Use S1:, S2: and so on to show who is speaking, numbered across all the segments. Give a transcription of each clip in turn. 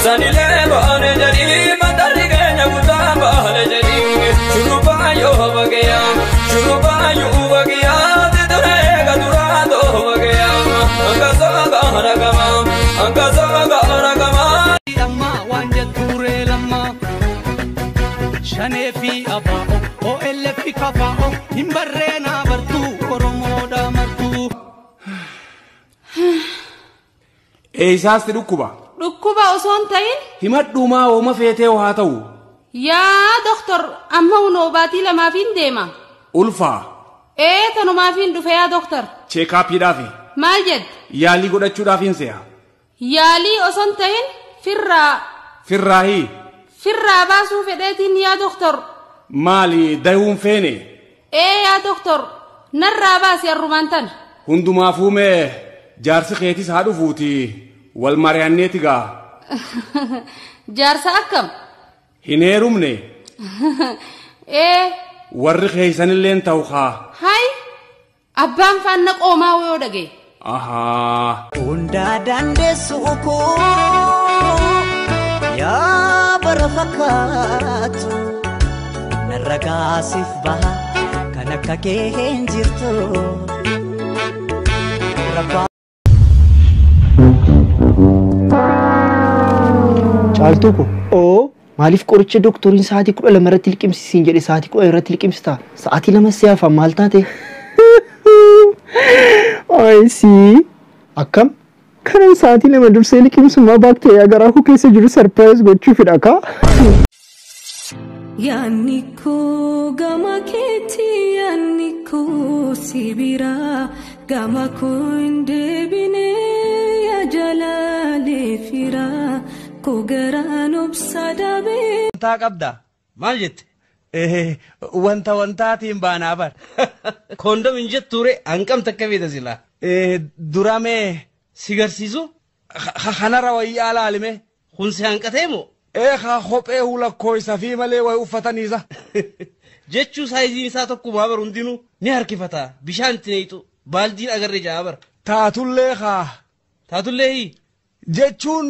S1: sani lebo ane jadi matari kenya kutamba ane jadi shuruba yo bagaya shuruba yo bagaya tidurega durado bagaya angka saga ragama
S2: lamma wanja ture lamma shane fi aba o elf kafa himbarena bartu oromoda martu
S3: Eessaasti dhukkuba?
S4: Dhukkuba osoo hin ta'in?
S3: Himadhumaa ooma feetee haa ta'u.
S4: Yaa doktor amma hunoo baatii lamaafin deema.
S3: Ulfaa.
S4: Tanumaafiin dhufe yaa doktor.
S3: Cheekaappiidhaafi.
S4: Maal jedhe?
S3: Yaalii godhachuudhaafiin se'a.
S4: Yaalii osoo hin ta'in firraa.
S3: Firraahii.
S4: Firraa baasuu fedheetiin yaa doktor.
S3: Maali dayuun feene?
S4: Yaa doktor narraa baasi arrumaan tana.
S3: Hundumaafuu mee jaarsi keetis haa dhufuuti wal mari'anneeti gaa.
S4: Jaarsa akkam?
S3: Hin heerumne. Warri keeysanilleen ta'u kaa.
S4: Hai abbaan faanna qoomaa yoo dhage.
S3: Ahaa.
S5: Hunda dandeessu koo yaa bara fakkaatu narra gaasiif baha kan akka kee hin jirtu.
S6: Caaltuuko maaliif qoricha doktoriin sa'aatii 12 irratti liqimsiisiin jedhe sa'aatii 10 irratti liqimsita sa'aatii 2 si'aaf maal taate? Ayisii akkam kanan sa'aatii 2 dursee liqimsumaa baakteeriyaa garaa koo keessa jiru sarpiraayis gochuufidha kaa.
S7: Yaanni koo gama keetti yaanni koo sibira gama koo hin deebine yaa jalaalee fira koo garaan obsa dabee.
S8: Wantaa qabda maal jette? Wantaatiin baanaa bar. Koondom hin jetture hanqam takka beeta silaa. Duramee si garsiisu kanarra wayyaa laalime kun si hanqatee moo? Haa kophee hulakkoo isa fi malee wayi uffataniisa. Jechuu saayiziin isaa tokkumaa bar hundinuu ni harkifata bishaan itti neeyxu baaldiin agarre jaa bar. Taatullee haa. Taatullee hii. Jechuun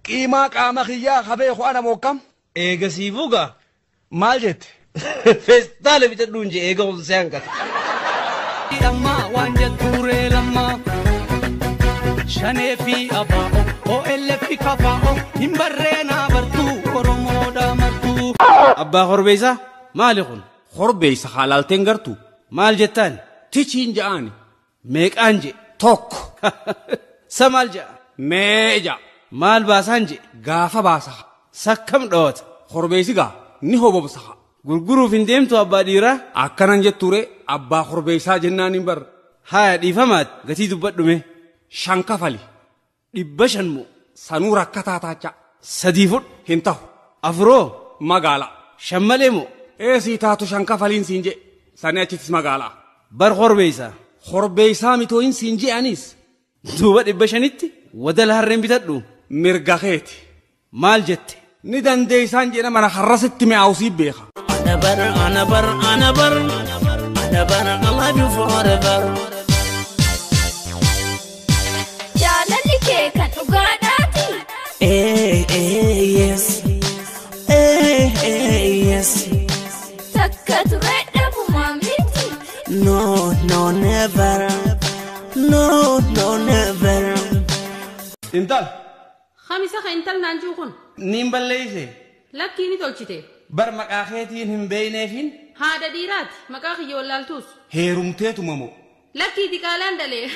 S8: qiimaa qaama kiyyaa qabee ho'ana mokkam. Eegasiifuu gaa. Maal jette? Feestaala bitadhuun jee eega olsee hanqata.
S2: Lamma wanja ture lamma shane fi aba o elf kafa himbarena bartu oromoda martu.
S8: Abbaa Korbeessaa maali kun?
S3: Korbeessa haalaalteen gartu.
S8: Maal jettaan?
S3: Tichiin ja'aani.
S8: Meeqaan je?
S3: Tokko.
S8: Sa maal ja'a?
S3: Meeja.
S8: Maal baasaan je?
S3: Gaafa baasaha.
S8: Sakkam dhoota?
S3: Korbeessi gaa ni hobobsaha.
S8: Gurguruuf hin deemtu abbaa dhiiraa?
S3: Akkanan jetture abbaa Korbeessaa jennaan hin bar.
S8: Haaya dhiifamaat gatii dubbadhume.
S3: 5 kafali.
S8: 500 moo?
S3: Sanuu rakkataa taacha.
S8: 3 fudhu.
S3: Hin ta'u.
S8: 4
S3: Magaala.
S8: 5 malee moo?
S3: Sii taatu 5 kafaliin siin je. Sani achittis magaalaa.
S8: Bar Korbeessaa.
S3: Korbeessaa mitooyin siin je'anis.
S8: Duuba 500tti wadala harreen bitadhu.
S3: Mirga keeti.
S8: Maal jette?
S3: Ni dandeessaan jedha mana harrasitti mi'aawsii beeka.
S5: Anabar I love you forever.
S7: Jaalalli kee kan dhugaadhaati.
S5: Yes. Yes.
S7: Takka ture dhabumaa miti.
S5: No, never. No, never.
S8: Intal.
S4: Khamisa ka intal naanjuu kun.
S8: Niin balleeyse.
S4: Lakkii ni tolchite.
S8: Bar maqaa keetiin hin beeyneefin.
S4: Haadha dhiiraati maqaa kiyyoo laaltuus.
S3: Heerumteetuma moo?
S4: Lakkii diqaalaan dalee.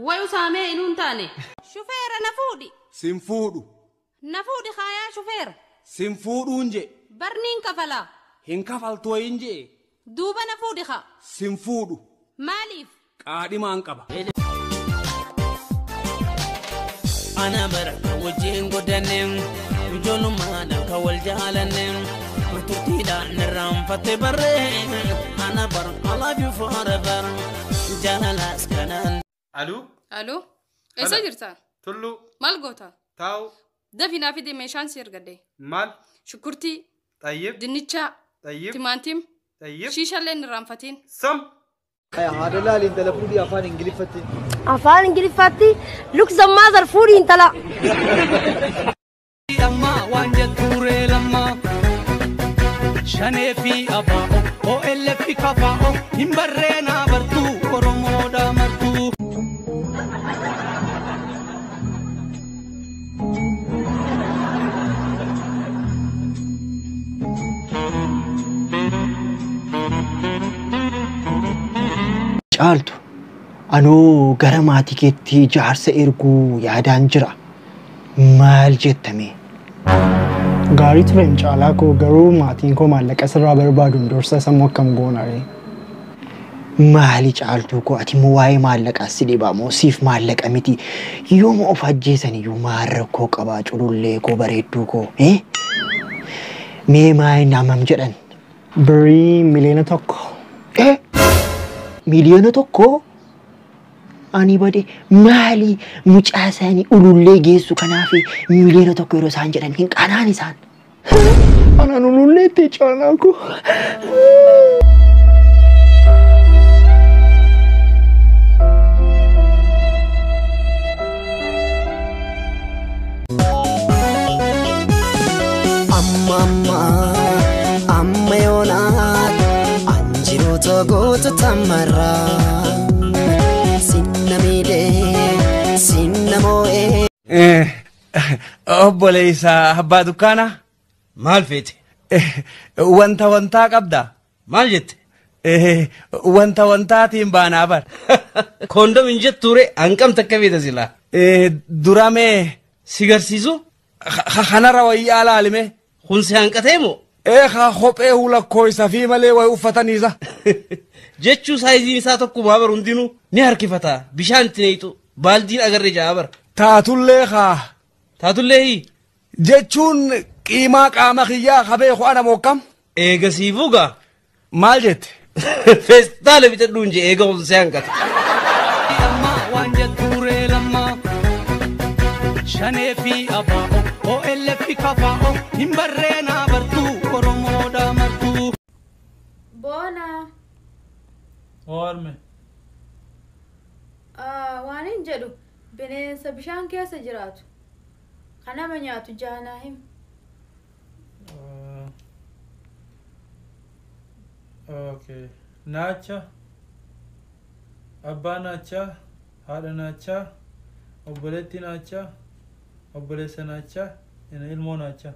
S4: Wayu saamee inuun taane. Shufeera na fuudhi.
S3: Sin fuudhu.
S4: Na fuudhi kaayaa shufeera.
S3: Sin fuudhuun je.
S4: Barniin kafalaa.
S3: Hin kafaltoo hin je.
S4: Duuba na fuudhi kaa.
S3: Sin fuudhu.
S4: Maaliif?
S3: Qaadhimaan qaba.
S5: Anabar wajjin godhanneem ijoolummaan akka wal jaalanneem turtiidhaan irraanfatte barree anabar I love you forever jaalalaas kanaan.
S8: Aluu.
S4: Aloo. Eessa jirta?
S8: Tulluu.
S4: Maal goota?
S8: Taa'u.
S4: Dafinaa fi meeshaan si ergadde.
S8: Maal?
S4: Shukkurtii.
S8: Xayyib.
S4: Dinnichaa.
S8: Xayyib.
S4: Timaatim.
S8: Xayyib.
S4: Shiishallee hin irraanfatiin.
S8: Sam.
S6: هذا لا لين تلفوني أفان إنجليزي.
S9: أفان إنجليزي. Look the mother food in tala.
S2: Amma waan jetture lamma shanee fi abaa'o OLF kafaa'o hin barreena bartuu Oromoodha martuu.
S6: Caaltu anoo gara maatii keetti jaarsa erguu yaadaan jira. Maal jettame? Gaarii ture caalaa koo garuu maatiin koo maallaqa sirraa barbaaduun dursa sammuu akkam goonare. Maali caaltuu koo ati immoo waa'ee maallaqaa si dhibaa moo siif maallaqa miti yooma of ajjeesan iyyuu maarra koo qabaa culullee koo bareedduu koo mee maayii namam jedhan birii miliyoona tokko miliyoona tokko ani bade maali mucaa isaanii ulullee geessu kanaaf miliyoona tokko yeroo isaan jedhan hin qanaan isaan anaan ulullee itti caalaa koo.
S5: Amma yoonaan anjiroota goota tamarra sinna miidhee sinna moo'ee.
S8: Obboleessa abbaa dukkaana maal feete? Wantaa qabda maal jette? Wantaatiin baanaa bar. Koondom hin jetture hanqam takka feeta silaa. Duramee si garsiisu kanarra wayyaa laalime kun si hanqatee moo?
S3: Kophee hulakkoo isa fi malee way uffataniisa.
S8: Jechuu saayiziin isaa tokkumaa bar hundinuu ni harkifata bishaan itti neeyxu baaldiin agarree jaa bar. Taatullee hii
S3: jechuun qiimaa qaama kiyyaa qabee ho'ana mookkam.
S8: Eegasiifuu gaa
S3: maal jette?
S8: Feestaala bitadhuun jee eega kun si hanqata.
S2: Amma waan jetture lamma shanee fi abaa'o OLF kafaa'o hin barreena bartuu Oromoodha martuu.
S4: Bona.
S9: Orme.
S4: Waan hin jedhu bineensa bishaan keessa jiraatu. Kanama nyaatu jaanaa him.
S9: Okay. Nacha. Abbaa nacha. Haadha nacha. Obboleetti nacha. Obboleessa nacha. Ilmoo nacha.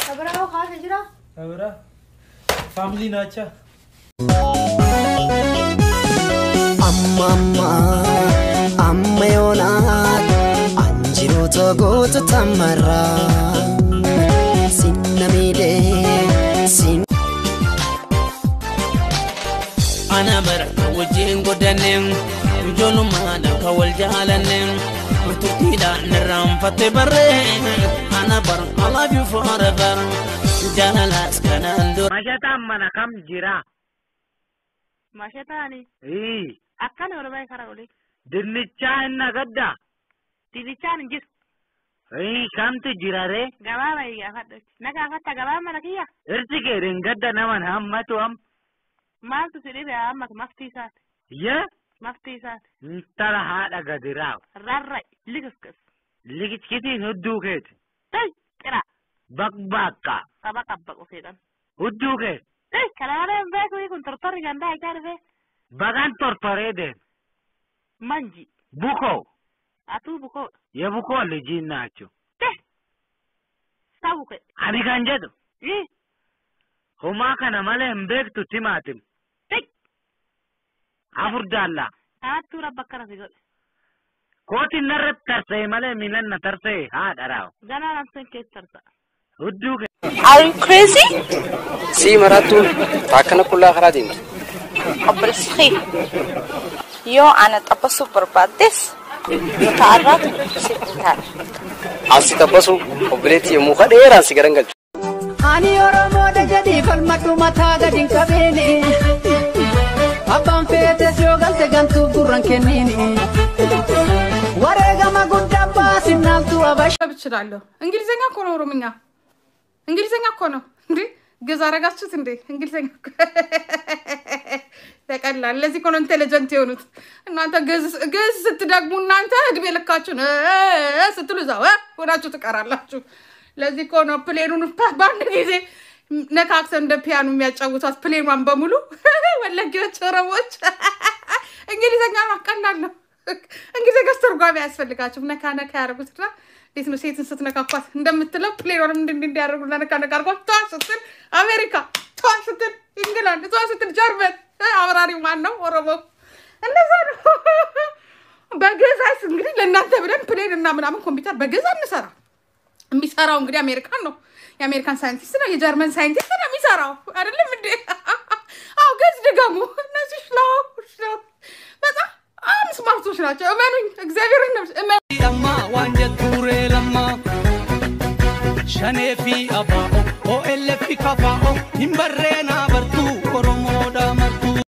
S4: Kabira hoo kaasa jira?
S9: Kabira. Family nacha.
S5: Amma yoonaan anjiroota goota tamarra sinna miidhee sinna.
S10: Ana bara wajjin godhanneem ijoollumaan akka wal jaalanneem turtiidhaan irraanfatte barree ana bara I love you forever jaalalaas kanaan dura.
S11: Mashataan mana kam jira?
S4: Mashataani. Akkana ormaa kara olee.
S11: Dinnichaa hin nagadda.
S4: Dinnichaan hin jiru.
S11: Kamtu jira ree?
S4: Gabaaba iyyaafadha. Na gaafatta gabaaba mana kiyya?
S11: Irsi kee gadda naman hammatu am.
S4: Maaltu si dhibe hammatu maftii isaati?
S11: Yee?
S4: Maftii isaati.
S11: Tala haadha gadi raaw.
S4: Rarra likiskas.
S11: Likiskitiin hudduu keeti.
S4: Tay qira.
S11: Bakka.
S4: Saba qabbaqu fedhan.
S11: Hudduu kee.
S4: Kanaana hin beeku kun tortorri gandaa ijaa dhufe.
S11: Bagaan tortoree deem.
S4: Manji.
S11: Bukoo.
S4: Atuu bukoo.
S11: Ye bukoo lijiin naachu.
S4: Sabuke.
S11: Ani kan jedhu. Homaa kana malee hin beektu timaatim. Afur jaallaa.
S4: Haattuu rabba akkana si godhe.
S11: Kootiin narratti tarsa'e malee miilan na tarsa'e haadha raaw.
S4: Ganaan amsan keessa tarsa'a.
S11: Hudduu kee.
S12: Are you crazy?
S13: Si maratu takkan kulla kharadim.
S12: Abrisxi. Yo ana tabasu barbades. Yo ta'arrat sitar.
S13: Asi tabasu obreti mu khadeeran si garangal.
S2: Ani oromo da jadi falmatu mata gadin kabene. Abban fete jogal te gantu gurran kenini. Warega magudda basinaltu abash
S14: ብችላለሁ እንግሊዘኛ እኮ ነው ኦሮምኛ እንግሊዘኛ እኮ ነው እንዴ ገዛ አረጋችሁት እንዴ እንግሊዘኛ ተቀላል ለዚህ ኮን ኢንተለጀንት የሆኑት እናንተ ግዝ ስትደግሙ እናንተ እድሜ ልካችሁ ስትሉ ዛው ወዳችሁ ትቀራላችሁ ለዚህ ኮን ፕሌኑን ባንድ ጊዜ ነካክሰ እንደ ፒያኖ የሚያጫውቷት ፕሌኗን በሙሉ ወለጌዎች ረቦች እንግሊዘኛ ማቀናል ነው እንግሊዘኛ ተርጓሚ ያስፈልጋችሁ ነካ ያርጉትና ዲስ ነው ሴትን ስትነካኳት እንደምትለው ፕሌኗን እንዲያርጉና ነካ አርጓት ታስጥል አሜሪካ ታስጥል እንግላንድ ታስጥል ጀርመን አብራሪ ማን ነው ኦሮሞ እንደዛ ነው በገዛስ እንግዲህ ለእናንተ ብለን ፕሌን እና ምናምን ኮምፒውተር በገዛ እንሰራ የሚሰራው እንግዲህ አሜሪካን ነው የአሜሪካን ሳይንቲስት ነው የጀርመን ሳይንቲስት ነው የሚሰራው አይደለም እንዴ አው ገዝ ደጋሙ እነዚህ ነው በጣም ስማርቶች ናቸው እመኑኝ እግዚአብሔርን ነው
S10: ለማ ዋንጀት ቱሬ ለማ ሸኔ ፊ አባኦ ኦኤልኤፍ ካፋኦ ይምበሬን